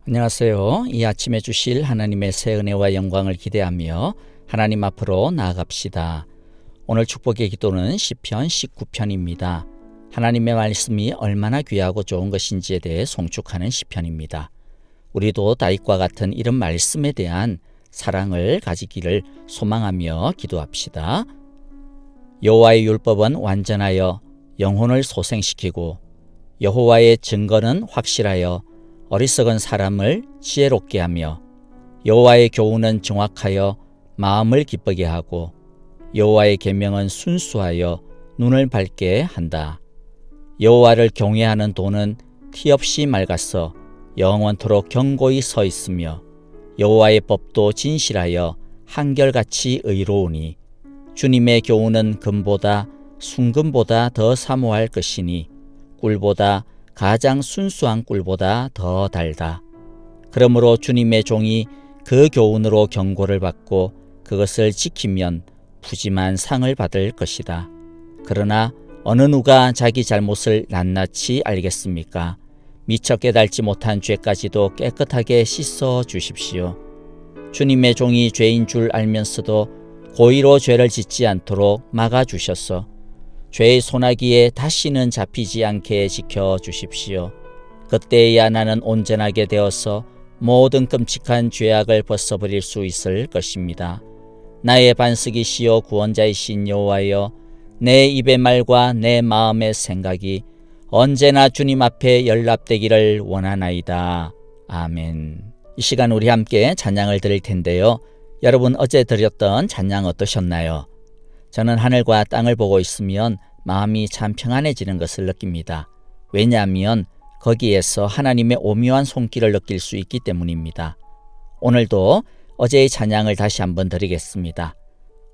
안녕하세요. 이 아침에 주실 하나님의 새 은혜와 영광을 기대하며 하나님 앞으로 나아갑시다. 오늘 축복의 기도는 시편 19편입니다. 하나님의 말씀이 얼마나 귀하고 좋은 것인지에 대해 송축하는 시편입니다. 우리도 다윗과 같은 이런 말씀에 대한 사랑을 가지기를 소망하며 기도합시다. 여호와의 율법은 완전하여 영혼을 소생시키고 여호와의 증거는 확실하여 어리석은 사람을 지혜롭게 하며 여호와의 교훈은 정확하여 마음을 기쁘게 하고 여호와의 계명은 순수하여 눈을 밝게 한다. 여호와를 경외하는 도는 티없이 맑아서 영원토록 견고히 서 있으며 여호와의 법도 진실하여 한결같이 의로우니 주님의 교훈은 금보다 순금보다 더 사모할 것이니 꿀보다 가장 순수한 꿀보다 더 달다. 그러므로 주님의 종이 그 교훈으로 경고를 받고 그것을 지키면 푸짐한 상을 받을 것이다. 그러나 어느 누가 자기 잘못을 낱낱이 알겠습니까? 미처 깨달지 못한 죄까지도 깨끗하게 씻어 주십시오. 주님의 종이 죄인 줄 알면서도 고의로 죄를 짓지 않도록 막아주셔서 죄의 소나기에 다시는 잡히지 않게 지켜주십시오. 그때야 나는 온전하게 되어서 모든 끔찍한 죄악을 벗어버릴 수 있을 것입니다. 나의 반석이시여 구원자이신 여호와여, 내 입의 말과 내 마음의 생각이 언제나 주님 앞에 연락되기를 원하나이다. 아멘. 이 시간 우리 함께 찬양을 드릴 텐데요. 여러분 어제 드렸던 찬양 어떠셨나요? 저는 하늘과 땅을 보고 있으면 마음이 참 평안해지는 것을 느낍니다. 왜냐하면 거기에서 하나님의 오묘한 손길을 느낄 수 있기 때문입니다. 오늘도 어제의 찬양을 다시 한번 드리겠습니다.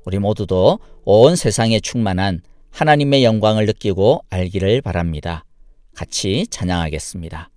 우리 모두도 온 세상에 충만한 하나님의 영광을 느끼고 알기를 바랍니다. 같이 찬양하겠습니다.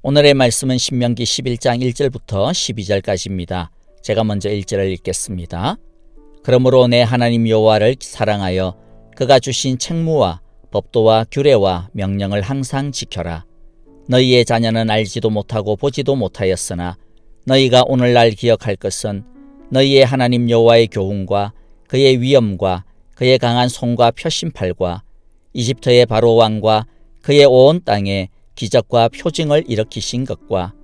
오늘의 말씀은 신명기 11장 1절부터 12절까지입니다. 제가 먼저 1절을 읽겠습니다. 그러므로 내 하나님 여호와를 사랑하여 그가 주신 책무와 법도와 규례와 명령을 항상 지켜라. 너희의 자녀는 알지도 못하고 보지도 못하였으나 너희가 오늘날 기억할 것은 너희의 하나님 여호와의 교훈과 그의 위엄과 그의 강한 손과 표심팔과 이집트의 바로 왕과 그의 온 땅에 기적과 표징을 일으키신 것과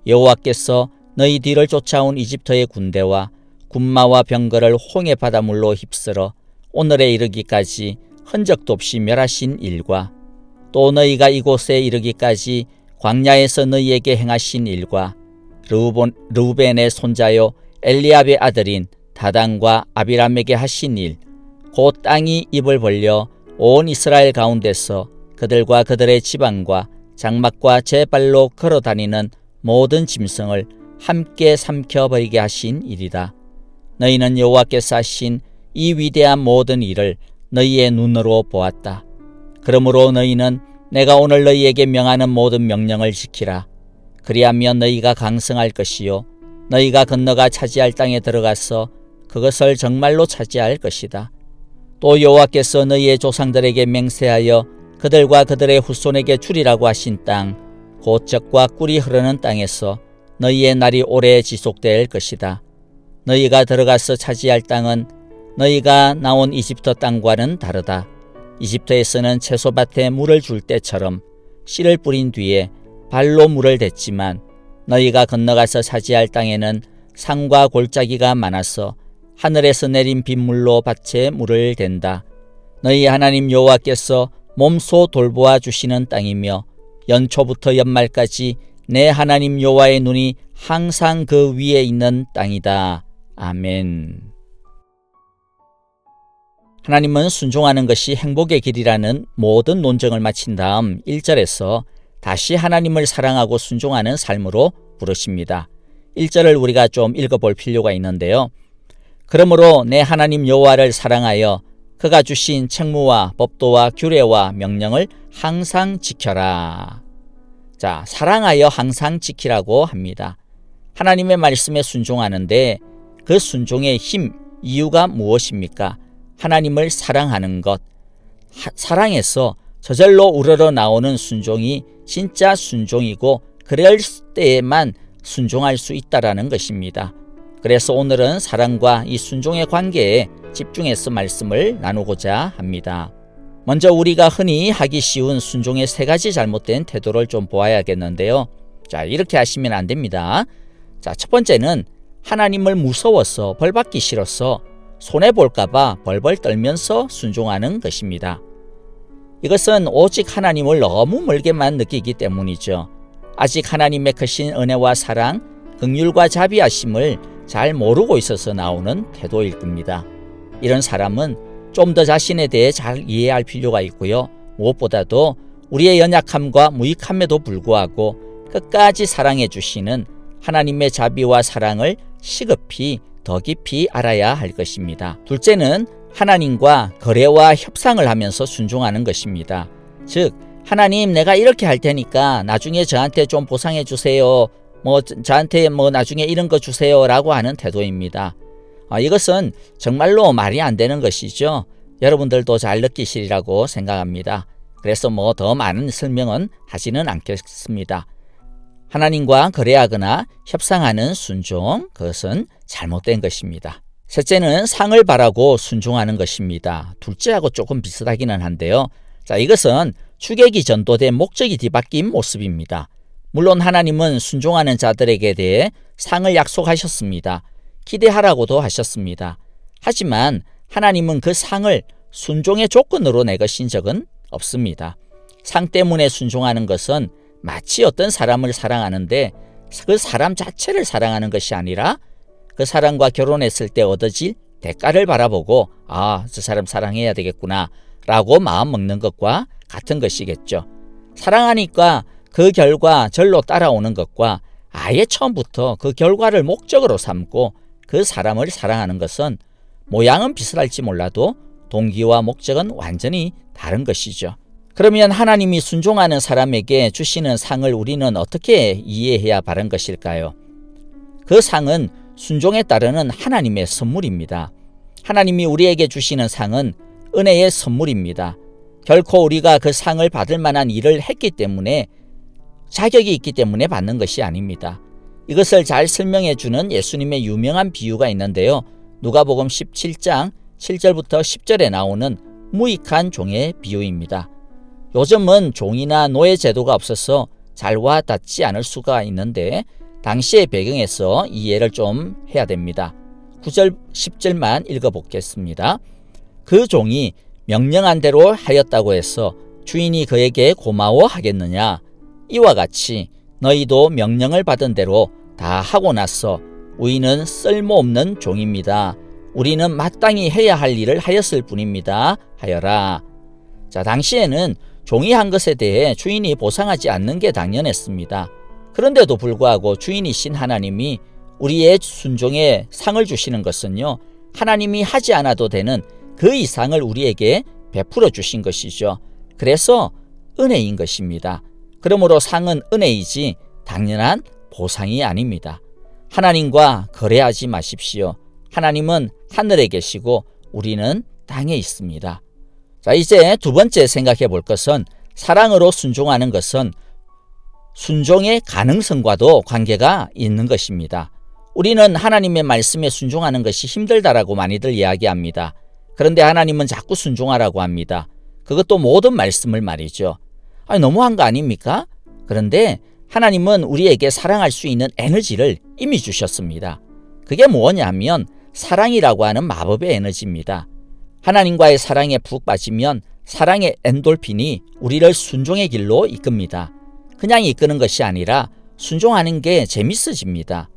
여호와께서 너희 뒤를 쫓아온 이집트의 군대와 군마와 병거를 홍해 바닷물로 휩쓸어 오늘에 이르기까지 흔적도 없이 멸하신 일과 또 너희가 이곳에 이르기까지 광야에서 너희에게 행하신 일과 르우벤의 손자요 엘리압의 아들인 다단과 아비람에게 하신 일, 곧 땅이 입을 벌려 온 이스라엘 가운데서 그들과 그들의 지방과 장막과 제 발로 걸어다니는 모든 짐승을 함께 삼켜버리게 하신 일이다. 너희는 여호와께서 하신 이 위대한 모든 일을 너희의 눈으로 보았다. 그러므로 너희는 내가 오늘 너희에게 명하는 모든 명령을 지키라. 그리하면 너희가 강성할 것이요 너희가 건너가 차지할 땅에 들어가서 그것을 정말로 차지할 것이다. 또 여호와께서 너희의 조상들에게 맹세하여 그들과 그들의 후손에게 주리라고 하신 땅, 곧 젖과 꿀이 흐르는 땅에서 너희의 날이 오래 지속될 것이다. 너희가 들어가서 차지할 땅은 너희가 나온 이집트 땅과는 다르다. 이집트에서는 채소밭에 물을 줄 때처럼 씨를 뿌린 뒤에 발로 물을 댔지만 너희가 건너가서 차지할 땅에는 산과 골짜기가 많아서 하늘에서 내린 빗물로 밭에 물을 댄다. 너희 하나님 여호와께서 몸소 돌보아 주시는 땅이며 연초부터 연말까지 내 하나님 여호와의 눈이 항상 그 위에 있는 땅이다. 아멘. 하나님은 순종하는 것이 행복의 길이라는 모든 논증을 마친 다음 1절에서 다시 하나님을 사랑하고 순종하는 삶으로 부르십니다. 1절을 우리가 좀 읽어볼 필요가 있는데요. 그러므로 내 하나님 여호와를 사랑하여 그가 주신 책무와 법도와 규례와 명령을 항상 지켜라. 자, 사랑하여 항상 지키라고 합니다. 하나님의 말씀에 순종하는데 그 순종의 힘, 이유가 무엇입니까? 하나님을 사랑하는 것. 사랑에서 저절로 우러러 나오는 순종이 진짜 순종이고 그럴 때에만 순종할 수 있다라는 것입니다. 그래서 오늘은 사랑과 이 순종의 관계에 집중해서 말씀을 나누고자 합니다. 먼저 우리가 흔히 하기 쉬운 순종의 3가지 잘못된 태도를 좀 보아야겠는데요. 자, 이렇게 하시면 안 됩니다. 자, 첫 번째는 하나님을 무서워서 벌받기 싫어서 손해볼까봐 벌벌 떨면서 순종하는 것입니다. 이것은 오직 하나님을 너무 멀게만 느끼기 때문이죠. 아직 하나님의 크신 은혜와 사랑, 긍휼과 자비하심을 잘 모르고 있어서 나오는 태도일 겁니다. 이런 사람은 좀 더 자신에 대해 잘 이해할 필요가 있고요. 무엇보다도 우리의 연약함과 무익함에도 불구하고 끝까지 사랑해 주시는 하나님의 자비와 사랑을 시급히 더 깊이 알아야 할 것입니다. 둘째는 하나님과 거래와 협상을 하면서 순종하는 것입니다. 즉, 하나님 내가 이렇게 할 테니까 나중에 저한테 좀 보상해 주세요. 저한테 나중에 이런 거 주세요 라고 하는 태도입니다. 이것은 정말로 말이 안 되는 것이죠. 여러분들도 잘 느끼시리라고 생각합니다. 그래서 더 많은 설명은 하지는 않겠습니다. 하나님과 거래하거나 협상하는 순종, 그것은 잘못된 것입니다. 셋째는 상을 바라고 순종하는 것입니다. 둘째하고 조금 비슷하기는 한데요. 자, 이것은 주객이 전도된 목적이 뒤바뀐 모습입니다. 물론 하나님은 순종하는 자들에게 대해 상을 약속하셨습니다. 기대하라고도 하셨습니다. 하지만 하나님은 그 상을 순종의 조건으로 내거신 적은 없습니다. 상 때문에 순종하는 것은 마치 어떤 사람을 사랑하는데 그 사람 자체를 사랑하는 것이 아니라 그 사람과 결혼했을 때 얻어질 대가를 바라보고 저 사람 사랑해야 되겠구나 라고 마음 먹는 것과 같은 것이겠죠. 사랑하니까 그 결과 절로 따라오는 것과 아예 처음부터 그 결과를 목적으로 삼고 그 사람을 사랑하는 것은 모양은 비슷할지 몰라도 동기와 목적은 완전히 다른 것이죠. 그러면 하나님이 순종하는 사람에게 주시는 상을 우리는 어떻게 이해해야 바른 것일까요? 그 상은 순종에 따르는 하나님의 선물입니다. 하나님이 우리에게 주시는 상은 은혜의 선물입니다. 결코 우리가 그 상을 받을 만한 일을 했기 때문에, 자격이 있기 때문에 받는 것이 아닙니다. 이것을 잘 설명해 주는 예수님의 유명한 비유가 있는데요. 누가복음 17장 7절부터 10절에 나오는 무익한 종의 비유입니다. 요즘은 종이나 노예 제도가 없어서 잘 와닿지 않을 수가 있는데, 당시의 배경에서 이해를 좀 해야 됩니다. 9절 10절만 읽어보겠습니다. 그 종이 명령한 대로 하였다고 해서 주인이 그에게 고마워하겠느냐? 이와 같이 너희도 명령을 받은 대로 다 하고 나서 우리는 쓸모없는 종입니다. 우리는 마땅히 해야 할 일을 하였을 뿐입니다. 하여라. 자, 당시에는 종이 한 것에 대해 주인이 보상하지 않는 게 당연했습니다. 그런데도 불구하고 주인이신 하나님이 우리의 순종에 상을 주시는 것은요, 하나님이 하지 않아도 되는 그 이상을 우리에게 베풀어 주신 것이죠. 그래서 은혜인 것입니다. 그러므로 상은 은혜이지 당연한 보상이 아닙니다. 하나님과 거래하지 마십시오. 하나님은 하늘에 계시고 우리는 땅에 있습니다. 자, 이제 두 번째 생각해 볼 것은, 사랑으로 순종하는 것은 순종의 가능성과도 관계가 있는 것입니다. 우리는 하나님의 말씀에 순종하는 것이 힘들다라고 많이들 이야기합니다. 그런데 하나님은 자꾸 순종하라고 합니다. 그것도 모든 말씀을 말이죠. 너무한 거 아닙니까? 그런데 하나님은 우리에게 사랑할 수 있는 에너지를 이미 주셨습니다. 그게 뭐냐면 사랑이라고 하는 마법의 에너지입니다. 하나님과의 사랑에 푹 빠지면 사랑의 엔돌핀이 우리를 순종의 길로 이끕니다. 그냥 이끄는 것이 아니라 순종하는 게 재밌어집니다.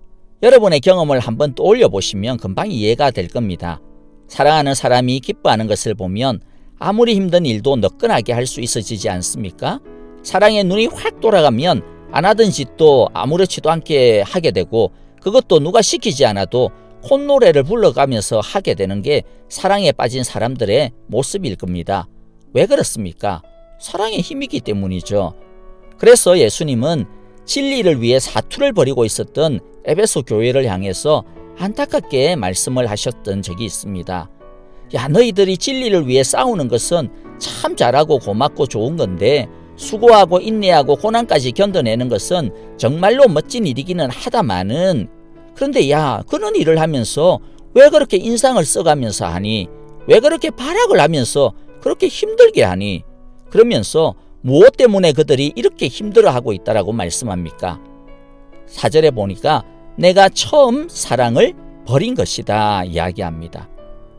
여러분의 경험을 한번 떠올려 보시면 금방 이해가 될 겁니다. 사랑하는 사람이 기뻐하는 것을 보면 아무리 힘든 일도 너끈하게 할 수 있어지지 않습니까? 사랑의 눈이 확 돌아가면 안 하던 짓도 아무렇지도 않게 하게 되고, 그것도 누가 시키지 않아도 콧노래를 불러가면서 하게 되는 게 사랑에 빠진 사람들의 모습일 겁니다. 왜 그렇습니까? 사랑의 힘이기 때문이죠. 그래서 예수님은 진리를 위해 사투를 벌이고 있었던 에베소 교회를 향해서 안타깝게 말씀을 하셨던 적이 있습니다. 야, 너희들이 진리를 위해 싸우는 것은 참 잘하고 고맙고 좋은 건데, 수고하고 인내하고 고난까지 견뎌내는 것은 정말로 멋진 일이기는 하다마는, 그런데 야, 그런 일을 하면서 왜 그렇게 인상을 써가면서 하니? 왜 그렇게 발악을 하면서 그렇게 힘들게 하니? 그러면서 무엇 때문에 그들이 이렇게 힘들어하고 있다라고 말씀합니까? 4절에 보니까 내가 처음 사랑을 버린 것이다 이야기합니다.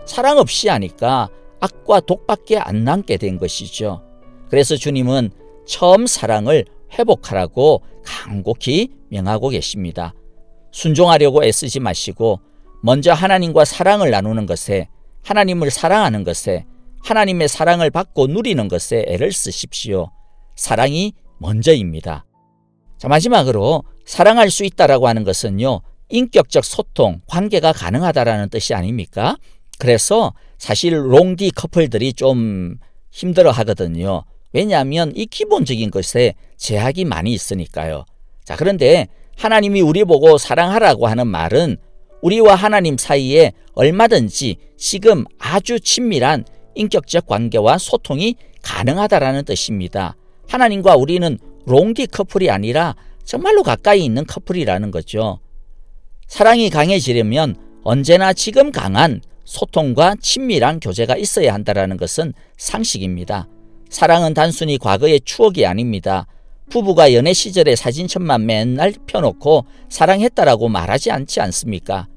사랑 없이 하니까 악과 독밖에 안 남게 된 것이죠. 그래서 주님은 처음 사랑을 회복하라고 간곡히 명하고 계십니다. 순종하려고 애쓰지 마시고 먼저 하나님과 사랑을 나누는 것에, 하나님을 사랑하는 것에, 하나님의 사랑을 받고 누리는 것에 애를 쓰십시오. 사랑이 먼저입니다. 자, 마지막으로 사랑할 수 있다라고 하는 것은요, 인격적 소통, 관계가 가능하다라는 뜻이 아닙니까? 그래서 사실 롱디 커플들이 좀 힘들어 하거든요. 왜냐하면 이 기본적인 것에 제약이 많이 있으니까요. 자, 그런데 하나님이 우리 보고 사랑하라고 하는 말은 우리와 하나님 사이에 얼마든지 지금 아주 친밀한 인격적 관계와 소통이 가능하다라는 뜻입니다. 하나님과 우리는 롱디 커플이 아니라 정말로 가까이 있는 커플이라는 거죠. 사랑이 강해지려면 언제나 지금 강한 소통과 친밀한 교제가 있어야 한다는 것은 상식입니다. 사랑은 단순히 과거의 추억이 아닙니다. 부부가 연애 시절의 사진첩만 맨날 펴놓고 사랑했다라고 말하지 않지 않습니까?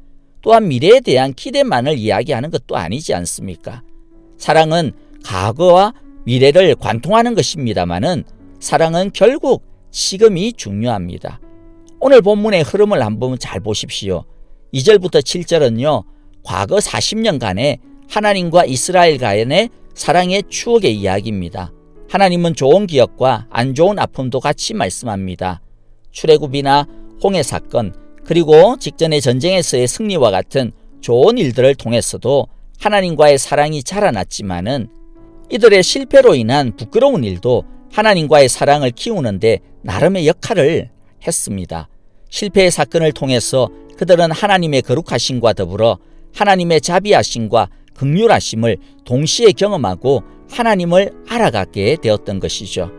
또한 미래에 대한 기대만을 이야기하는 것도 아니지 않습니까? 사랑은 과거와 미래를 관통하는 것입니다마는 사랑은 결국 지금이 중요합니다. 오늘 본문의 흐름을 한번 잘 보십시오. 2절부터 7절은요, 과거 40년간의 하나님과 이스라엘 간의 사랑의 추억의 이야기입니다. 하나님은 좋은 기억과 안 좋은 아픔도 같이 말씀합니다. 출애굽이나 홍해 사건, 그리고 직전의 전쟁에서의 승리와 같은 좋은 일들을 통해서도 하나님과의 사랑이 자라났지만은 이들의 실패로 인한 부끄러운 일도 하나님과의 사랑을 키우는데 나름의 역할을 했습니다. 실패의 사건을 통해서 그들은 하나님의 거룩하심과 더불어 하나님의 자비하심과 긍휼하심을 동시에 경험하고 하나님을 알아가게 되었던 것이죠.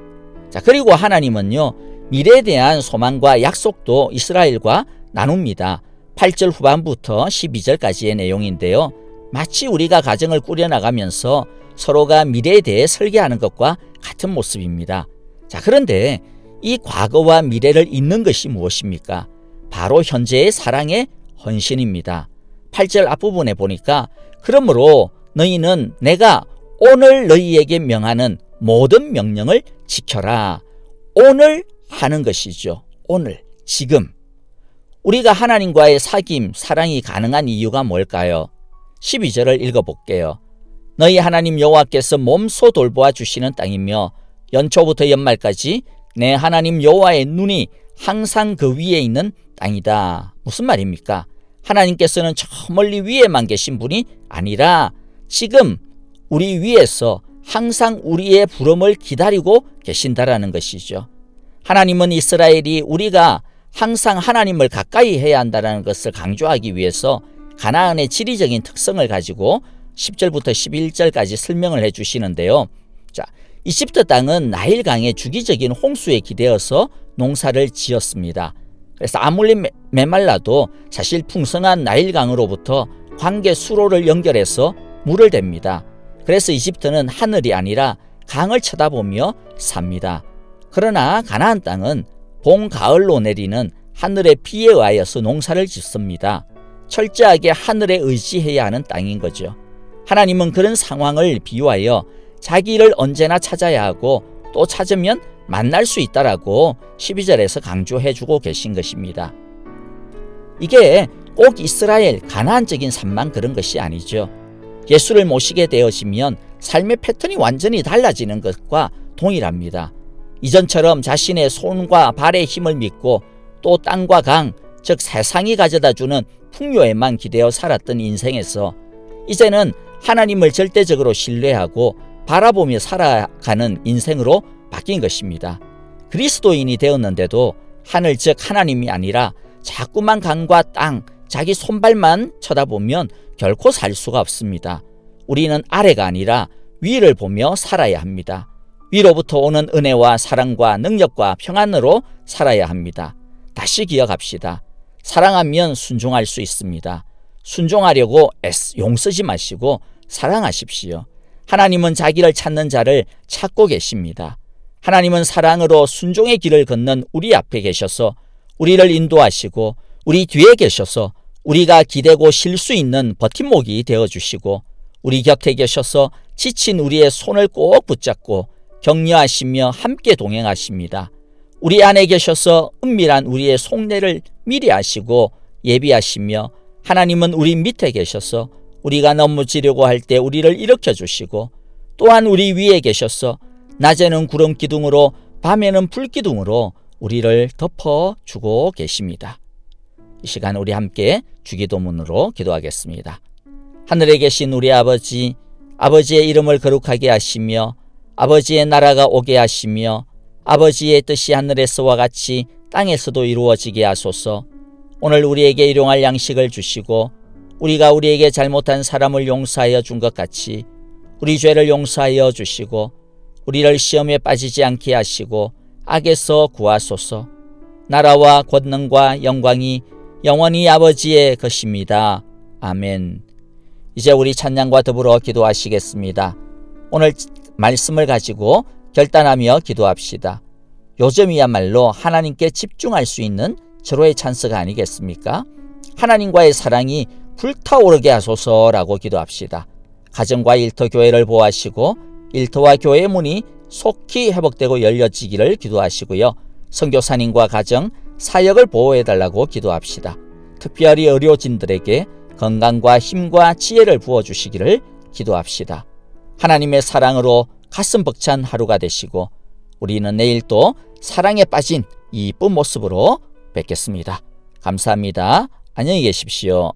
자, 그리고 하나님은요, 미래에 대한 소망과 약속도 이스라엘과 나눕니다. 8절 후반부터 12절까지의 내용인데요. 마치 우리가 가정을 꾸려나가면서 서로가 미래에 대해 설계하는 것과 같은 모습입니다. 자, 그런데 이 과거와 미래를 잇는 것이 무엇입니까? 바로 현재의 사랑의 헌신입니다. 8절 앞부분에 보니까 그러므로 너희는 내가 오늘 너희에게 명하는 모든 명령을 지켜라. 오늘 하는 것이죠. 오늘, 지금. 우리가 하나님과의 사귐, 사랑이 가능한 이유가 뭘까요? 12절을 읽어볼게요. 너희 하나님 여호와께서 몸소 돌보아 주시는 땅이며 연초부터 연말까지 내 하나님 여호와의 눈이 항상 그 위에 있는 땅이다. 무슨 말입니까? 하나님께서는 저 멀리 위에만 계신 분이 아니라 지금 우리 위에서 항상 우리의 부름을 기다리고 계신다라는 것이죠. 하나님은 이스라엘이 우리가 항상 하나님을 가까이 해야 한다는 것을 강조하기 위해서 가나안의 지리적인 특성을 가지고 10절부터 11절까지 설명을 해주시는데요. 자, 이집트 땅은 나일강의 주기적인 홍수에 기대어서 농사를 지었습니다. 그래서 아무리 메말라도 사실 풍성한 나일강으로부터 광계 수로를 연결해서 물을 댑니다. 그래서 이집트는 하늘이 아니라 강을 쳐다보며 삽니다. 그러나 가나안 땅은 봄, 가을로 내리는 하늘의 비에 의하여서 농사를 짓습니다. 철저하게 하늘에 의지해야 하는 땅인 거죠. 하나님은 그런 상황을 비유하여 자기를 언제나 찾아야 하고 또 찾으면 만날 수 있다라고 12절에서 강조해주고 계신 것입니다. 이게 꼭 이스라엘 가나안적인 삶만 그런 것이 아니죠. 예수를 모시게 되어지면 삶의 패턴이 완전히 달라지는 것과 동일합니다. 이전처럼 자신의 손과 발의 힘을 믿고 또 땅과 강, 즉 세상이 가져다주는 풍요에만 기대어 살았던 인생에서 이제는 하나님을 절대적으로 신뢰하고 바라보며 살아가는 인생으로 바뀐 것입니다. 그리스도인이 되었는데도 하늘 즉 하나님이 아니라 자꾸만 강과 땅, 자기 손발만 쳐다보면 결코 살 수가 없습니다. 우리는 아래가 아니라 위를 보며 살아야 합니다. 위로부터 오는 은혜와 사랑과 능력과 평안으로 살아야 합니다. 다시 기억합시다. 사랑하면 순종할 수 있습니다. 순종하려고 용쓰지 마시고 사랑하십시오. 하나님은 자기를 찾는 자를 찾고 계십니다. 하나님은 사랑으로 순종의 길을 걷는 우리 앞에 계셔서 우리를 인도하시고 우리 뒤에 계셔서 우리가 기대고 쉴 수 있는 버팀목이 되어주시고 우리 곁에 계셔서 지친 우리의 손을 꼭 붙잡고 격려하시며 함께 동행하십니다. 우리 안에 계셔서 은밀한 우리의 속내를 미리 아시고 예비하시며 하나님은 우리 밑에 계셔서 우리가 넘어지려고 할 때 우리를 일으켜 주시고 또한 우리 위에 계셔서 낮에는 구름 기둥으로 밤에는 불 기둥으로 우리를 덮어주고 계십니다. 이 시간 우리 함께 주기도문으로 기도하겠습니다. 하늘에 계신 우리 아버지, 아버지의 이름을 거룩하게 하시며 아버지의 나라가 오게 하시며 아버지의 뜻이 하늘에서와 같이 땅에서도 이루어지게 하소서. 오늘 우리에게 일용할 양식을 주시고 우리가 우리에게 잘못한 사람을 용서하여 준 것 같이 우리 죄를 용서하여 주시고 우리를 시험에 빠지지 않게 하시고 악에서 구하소서. 나라와 권능과 영광이 영원히 아버지의 것입니다. 아멘. 이제 우리 찬양과 더불어 기도하시겠습니다. 오늘 말씀을 가지고 결단하며 기도합시다. 요즘이야말로 하나님께 집중할 수 있는 절호의 찬스가 아니겠습니까? 하나님과의 사랑이 불타오르게 하소서라고 기도합시다. 가정과 일터 교회를 보호하시고 일터와 교회의 문이 속히 회복되고 열려지기를 기도하시고요. 선교사님과 가정, 사역을 보호해달라고 기도합시다. 특별히 의료진들에게 건강과 힘과 지혜를 부어주시기를 기도합시다. 하나님의 사랑으로 가슴 벅찬 하루가 되시고 우리는 내일 또 사랑에 빠진 이쁜 모습으로 뵙겠습니다. 감사합니다. 안녕히 계십시오.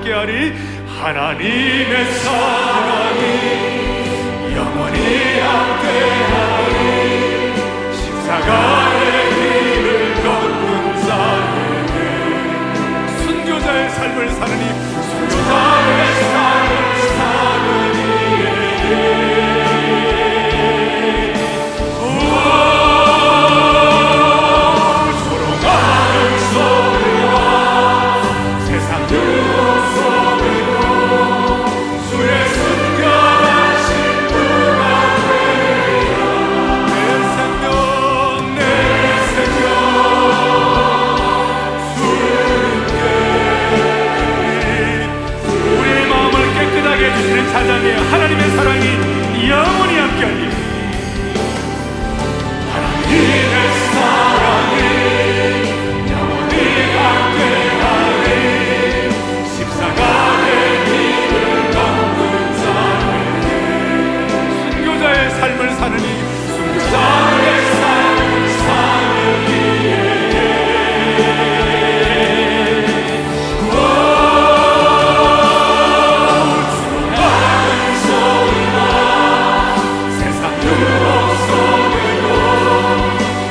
함께하리. 하나님의 사랑이 영원히 함께하리. 십자가의 길을 걷는 자에게 순교자의 삶을 사느니 순교자의 삶을 사는 이에게 조롱하는 소리와 세상 유혹 속에도 주의 순결하신 분과 되리라. 내 생명 내 생명 주님께 우리의 마음을 깨끗하게 해주시는 찬양이에요. 하나님의 사랑이 영원히 함께하리. 하나님의 사랑이 영원히 함께하리. 십자가의 길을 걷는 자에게 순교자의 삶을 사느니 순교자의 삶을 사는 이에게 주롱하는 소리와 세상 유혹 속에도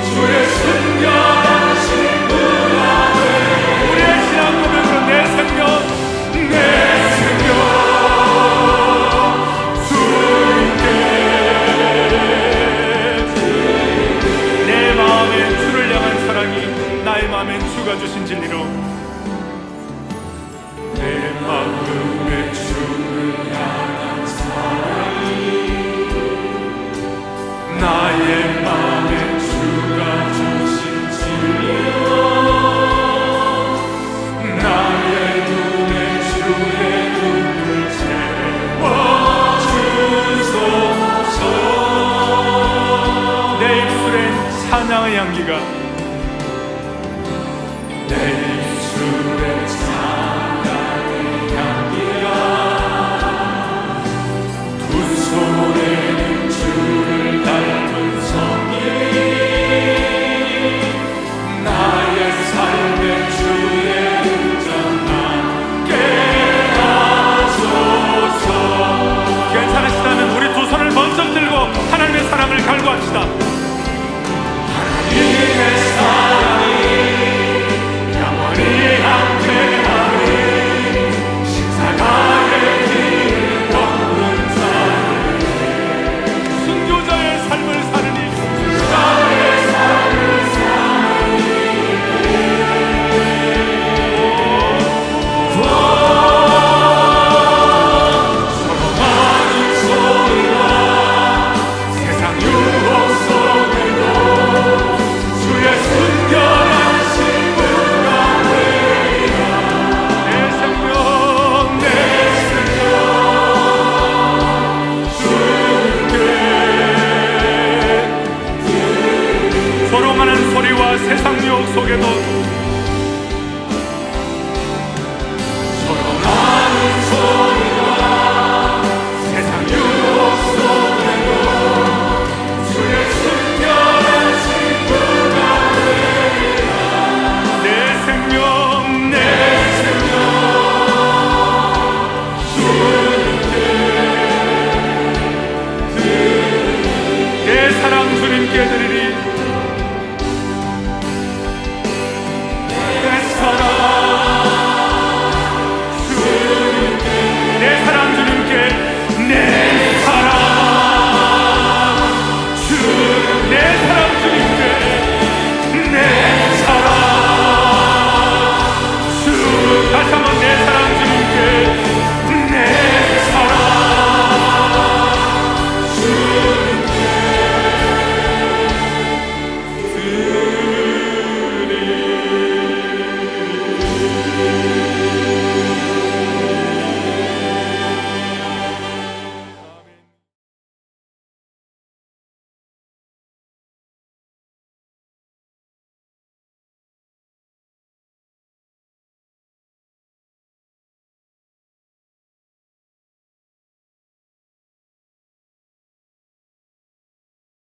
주의 순결하신 분과 되리. 우리의 신앙 고백으로 내 생명 내 생명 주님께 내 마음에 주를 향한 사랑이 나의 마음엔 주가 주신 진리로 내 마음에 주를 향한 사랑이 나의 마음에 주가 주신 진리로 나의 눈에 주의 눈을 채워주소서. 내 입술엔 찬양의 향기가 내 입술에 찬양의 향기가 두 손에는 주를 닮은 성이 나의 삶에 주의 은정 함께 하소서. 괜찮으시다면 우리 두 손을 번쩍 들고 하나님의 사랑을 갈구합시다. 하나님의 사랑이 영원히 함께하리. 십자가의 길을 걷는 자에게 순교자의 삶을 사느니 순교자의 삶을 사느니 조롱하는 소리와 세상 유혹 속에도 주의 순결하신 분과 되리라. 내 생명 내 생명 주님께 조롱하는 소리와 세상 유혹 속에도 조롱하는 소리와 세상 유혹 속에도 주의 순결하신 분과 되리라. 내 생명 내 생명 주님께 내 사랑 주님께 드리리. 내 사랑 주님께 내 사랑 주님께 내 사랑 주 내 사랑 주님께 내 사랑 주 다시 한번 내 사랑 주님께 내 사랑 주님께